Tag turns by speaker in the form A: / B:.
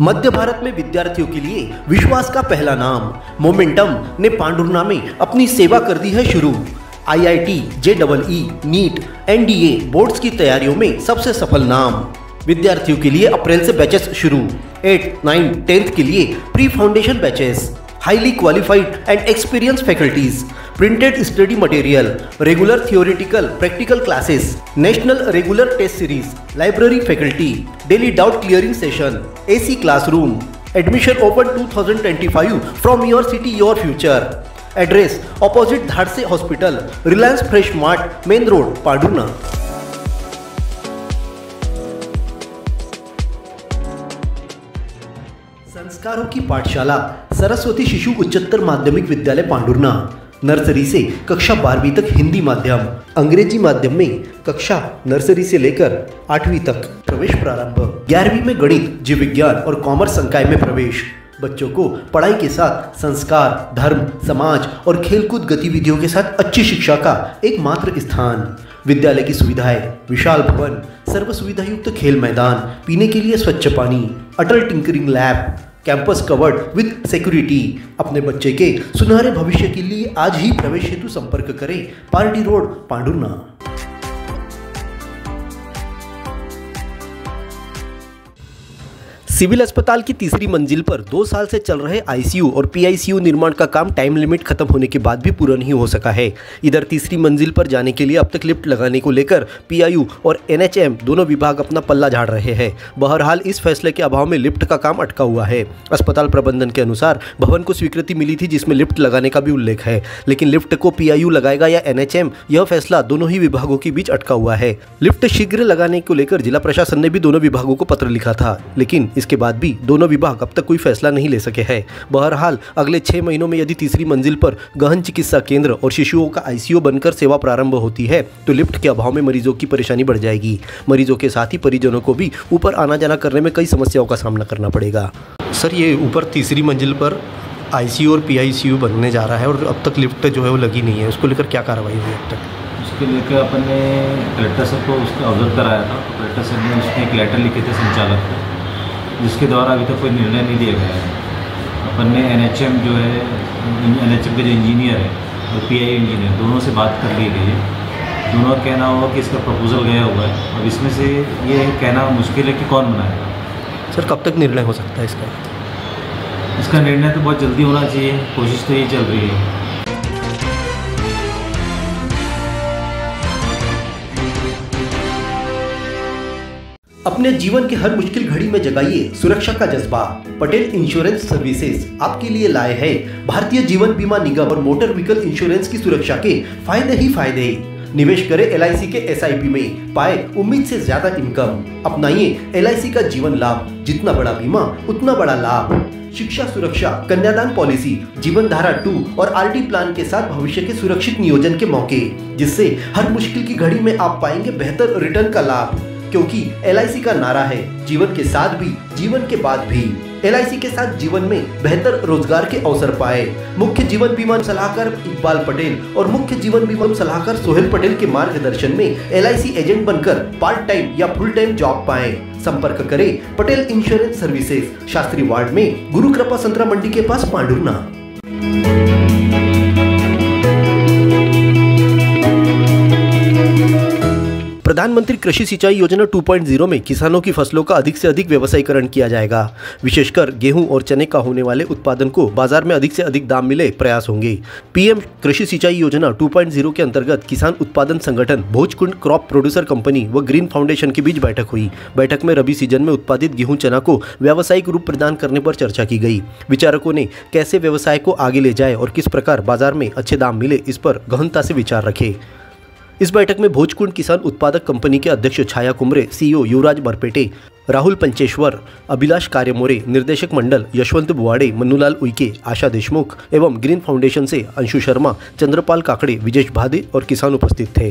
A: मध्य भारत में विद्यार्थियों के लिए विश्वास का पहला नाम मोमेंटम ने पांडुर्ना में अपनी सेवा कर दी है शुरू। IIT, JEE, NEET, NDA boards की तैयारियों में सबसे सफल नाम। विद्यार्थियों के लिए अप्रैल से बैचेस शुरू। 8, 9, 10th के लिए pre foundation batches. Highly qualified and experience faculties, printed study material, regular theoretical practical classes, national regular test series, library faculty, daily doubt clearing session, AC classroom. Admission open 2025 from your city your future. Address opposite Dhadse hospital, Reliance fresh mart, main road, Pandhurna. संस्कारों की पाठशाला सरस्वती शिशु उच्चतर माध्यमिक विद्यालय Pandhurna. Nursery से कक्षा 12वीं तक हिंदी माध्यम, अंग्रेजी माध्यम में कक्षा नर्सरी से लेकर 8वीं तक प्रवेश प्रारंभ। 11वीं में गणित, जीव विज्ञान और कॉमर्स संकाय में प्रवेश। बच्चों को पढ़ाई के साथ संस्कार, धर्म, समाज और खेलकूद गतिविधियों के साथ अच्छी शिक्षा का एकमात्र स्थान। विद्यालय की सुविधाएं: विशाल भवन, सर्व सुविधा युक्त खेल मैदान, पीने के लिए स्वच्छ पानी, Atal tinkering lab, campus covered with security. अपने बच्चे के सुनहरे भविष्य के लिए आज ही प्रवेश हेतु संपर्क करें। Party road, Pandhurna. सिविल अस्पताल की तीसरी मंजिल पर 2 साल से चल रहे आईसीयू और पीआईसीयू निर्माण का काम टाइम लिमिट खत्म होने के बाद भी पूरा नहीं हो सका है। इधर तीसरी मंजिल पर जाने के लिए अब तक लिफ्ट लगाने को लेकर पीआईयू और एनएचएम दोनों विभाग अपना पल्ला झाड़ रहे हैं। बहरहाल इस फैसले के अभाव में लिफ्ट का काम अटका हुआ है। अस्पताल प्रबंधन के अनुसार भवन को स्वीकृति मिली थी जिसमें लिफ्ट लगाने का भी उल्लेख है, लेकिन लिफ्ट को पीआईयू लगाएगा या एनएचएम, यह फैसला दोनों ही विभागों के बीच अटका हुआ है। लिफ्ट शीघ्र लगाने को लेकर जिला प्रशासन ने भी दोनों विभागों को पत्र लिखा था, लेकिन इसके बाद भी दोनों विभाग अब तक कोई फैसला नहीं ले सके हैं। बहरहाल अगले 6 महीनों में यदि तीसरी मंजिल पर गहन चिकित्सा केंद्र और शिशुओं का आईसीयू बनकर सेवा प्रारंभ होती है तो लिफ्ट के अभाव में मरीजों की परेशानी बढ़ जाएगी। मरीजों के साथ ही परिजनों को भी ऊपर आना जाना करने में कई समस्याओं का सामना करना पड़ेगा। सर, ये ऊपर तीसरी मंजिल पर आईसीयू और पीआईसीयू बनने जा रहा है और अब तक लिफ्ट जो है वो लगी नहीं है, उसको लेकर क्या कार्रवाई हुई अब तक?
B: उसके लेकर अपन ने कलेक्टर साहब को उसका अवगत कराया था। कलेक्टर साहब ने उसमें एक लेटर लिखे थे संचालक को, जिसके द्वारा अभी तक कोई निर्णय नहीं दिया गया है। अपन ने एनएचएम जो है, एनएचएम के जो इंजीनियर है और पीआई इंजीनियर दोनों से बात कर ली गई है। दोनों का कहना होगा कि इसका प्रपोजल गया हुआ है और इसमें से ये कहना मुश्किल है कि कौन बनाएगा।
A: सर, कब तक निर्णय हो सकता है इसका?
B: इसका निर्णय तो बहुत जल्दी होना चाहिए, कोशिश तो ये चल रही है।
A: अपने जीवन के हर मुश्किल घड़ी में जगाइए सुरक्षा का जज्बा। पटेल इंश्योरेंस सर्विसेज आपके लिए लाए हैं भारतीय जीवन बीमा निगम और मोटर व्हीकल इंश्योरेंस की सुरक्षा के फायदे ही फायदे। निवेश करें एलआईसी के एसआईपी में, पाए उम्मीद से ज्यादा इनकम। अपनाइए एलआईसी का जीवन लाभ, जितना बड़ा बीमा उतना बड़ा लाभ। शिक्षा सुरक्षा, कन्यादान पॉलिसी, जीवन धारा 2 और आरडी प्लान के साथ भविष्य के सुरक्षित नियोजन के मौके, जिससे हर मुश्किल की घड़ी में आप पाएंगे बेहतर रिटर्न का लाभ। क्योंकि एलआईसी का नारा है जीवन के साथ भी जीवन के बाद भी। एलआईसी के साथ जीवन में बेहतर रोजगार के अवसर पाए। मुख्य जीवन बीमा सलाहकार इकबाल पटेल और मुख्य जीवन बीमा सलाहकार सोहेल पटेल के मार्गदर्शन में एलआईसी एजेंट बनकर पार्ट टाइम या फुल टाइम जॉब पाएं। संपर्क करें Patel insurance services, Shastri ward में, गुरु कृपा संतरा मंडी के पास, पांडुर्ना। प्रधानमंत्री कृषि सिंचाई योजना 2.0 में किसानों की फसलों का अधिक से अधिक व्यवसायीकरण किया जाएगा। विशेषकर गेहूं और चने का होने वाले उत्पादन को बाजार में अधिक से अधिक दाम मिले प्रयास होंगे। पीएम कृषि सिंचाई योजना 2.0 के अंतर्गत किसान उत्पादन संगठन, भोजकुंड क्रॉप प्रोड्यूसर कंपनी व ग्रीन फाउंडेशन के बीच बैठक हुई। बैठक में रबी सीजन में उत्पादित गेहूं चना को व्यावसायिक रूप प्रदान करने पर चर्चा की गई। विचारकों ने कैसे व्यवसाय को आगे ले जाए और किस प्रकार बाजार में अच्छे दाम मिले, इस पर गहनता से विचार रखे। इस बैठक में भोजकुंड किसान उत्पादक कंपनी के अध्यक्ष छाया कुमरे, सीईओ युवराज बरपेटे, राहुल पंचेश्वर, अभिलाष कार्यमोरे, निर्देशक मंडल यशवंत बुवाड़े, मन्नूलाल उइके, आशा देशमुख एवं ग्रीन फाउंडेशन से अंशु शर्मा, चंद्रपाल काकड़े, विजेश भादे और किसान उपस्थित थे।